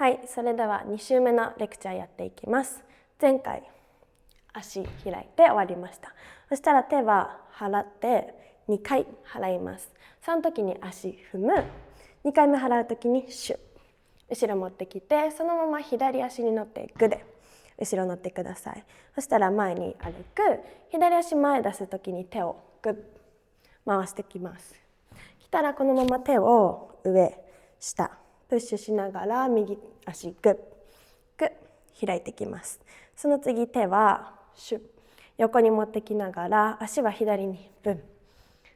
はい、それでは2週目のレクチャーやっていきます。前回足開いて終わりました。そしたら手は払って2回払います。その時に足踏む。2回目払う時にシュッ、後ろ持ってきて、そのまま左足に乗ってグで後ろ乗ってください。そしたら前に歩く。左足前出す時に手をグッ回してきます。来たらこのまま手を上下プッシュしながら右足グッグッ開いてきます。その次手はシュッ横に持ってきながら足は左にブン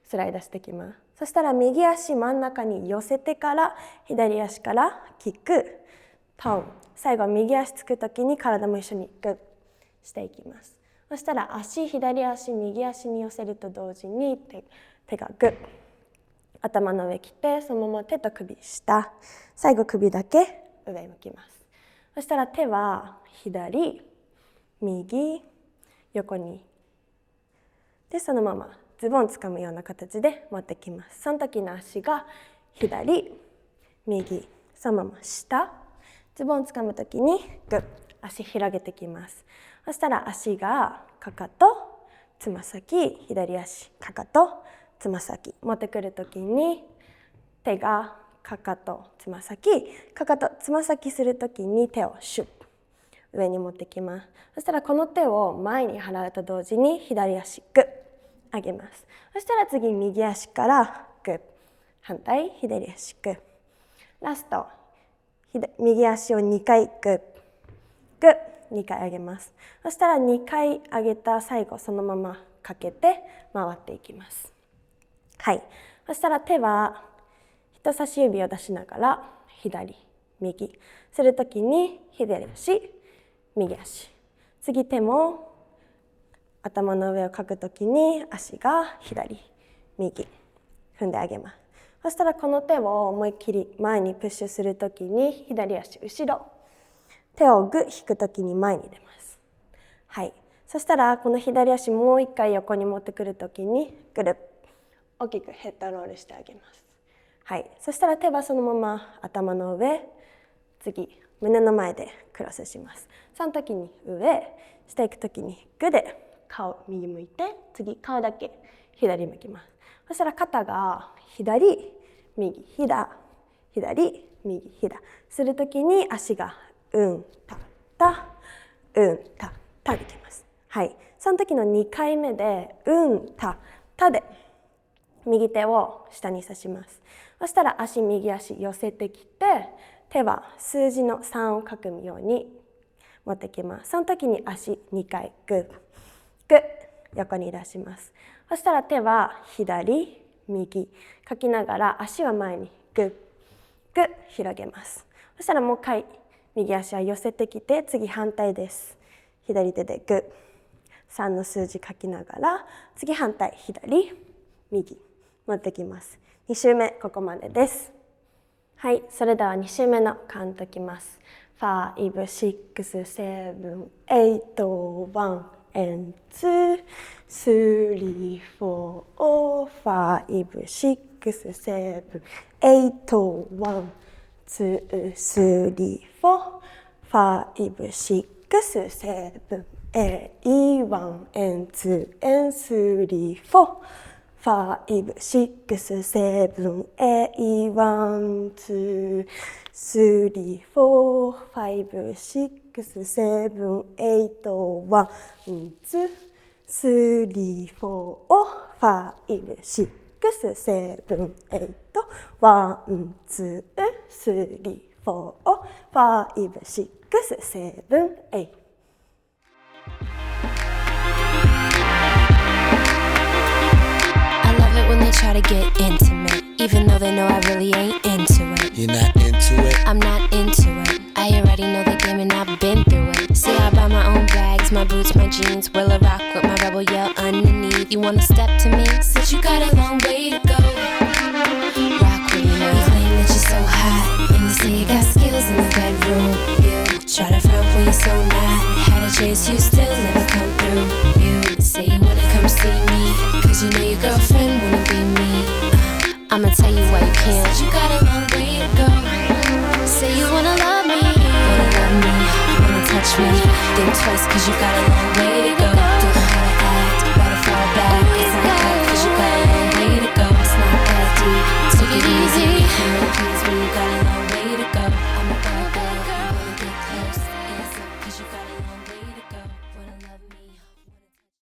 スライドしてきます。そしたら右足真ん中に寄せてから左足からキックポン。最後右足つく時に体も一緒にグッしていきます。そしたら左足右足に寄せると同時に手がグッ頭の上来て、そのまま手と首下、最後首だけ上向きます。そしたら手は左右横にで、そのままズボンつかむような形で持ってきます。その時の足が左右そのまま下、ズボンつかむ時にグッ足広げてきます。そしたら足がかかとつま先、左足かかとつま先持ってくる時に手がかかとつま先かかとつま先する時に手をシュッ上に持ってきます。そしたらこの手を前に払うと同時に左足グッ上げます。そしたら次右足からグッ反対左足グッラスト右足を2回グッグッ2回上げます。そしたら2回上げた最後そのままかけて回っていきます。はい、そしたら手は人差し指を出しながら左右するときに左足右足、次手も頭の上をかくときに足が左右踏んであげます。そしたらこの手を思いっきり前にプッシュするときに左足後ろ、手をグッ引くときに前に出ます。はい、そしたらこの左足もう一回横に持ってくるときにぐるっ大きくヘッドロールしてあげます。はい、そしたら手はそのまま頭の上、次胸の前でクロスします。その時に上していく時にグで顔右向いて、次顔だけ左向きます。そしたら肩が左右左左右左する時に足がうんたたうんたたできます。はい、その時の2回目でうんたたで右手を下に差します。そしたら右足寄せてきて、手は数字の3を書くように持ってきます。その時に足2回グッグッ横に出します。そしたら手は左右書きながら足は前にグッグッ広げます。そしたらもう一回右足は寄せてきて、次反対です。左手でグッ3の数字書きながら、次反対左右持ってきます。2週目ここまでです。はい、それでは2週目のカウントきます。5、6、7、8、1 and 2、3、4、5、6、7、8、1、2、3、4、5、6、7、8、1 and 2 and 3、4 5, 6, 7, 8, 1, 2, 3, 4, 5, 6, 7, 8, 1, 2, 3, 4, 5, 6, 7, 8, 1, 2, 3, 4, 5, 6, 7, 8When they try to get intimate, even though they know I really ain't into it. You're not into it? I'm not into it. I already know the game and I've been through it. See, I buy my own bags, my boots, my jeans. Will I rock with my rebel yell underneath? You wanna step to me? Since you got a long way to go. Rock with me now. You claim that you're so hot, and you say you got skills in the bedroom. You try to front when you're so not. Had a chase, you still never come through. You say you wanna come see me, cause you know your girlfriend wanna be me. I'ma tell you why you can't. You got a long way to go. Say you wanna love me, me. Think twice cause you got a long way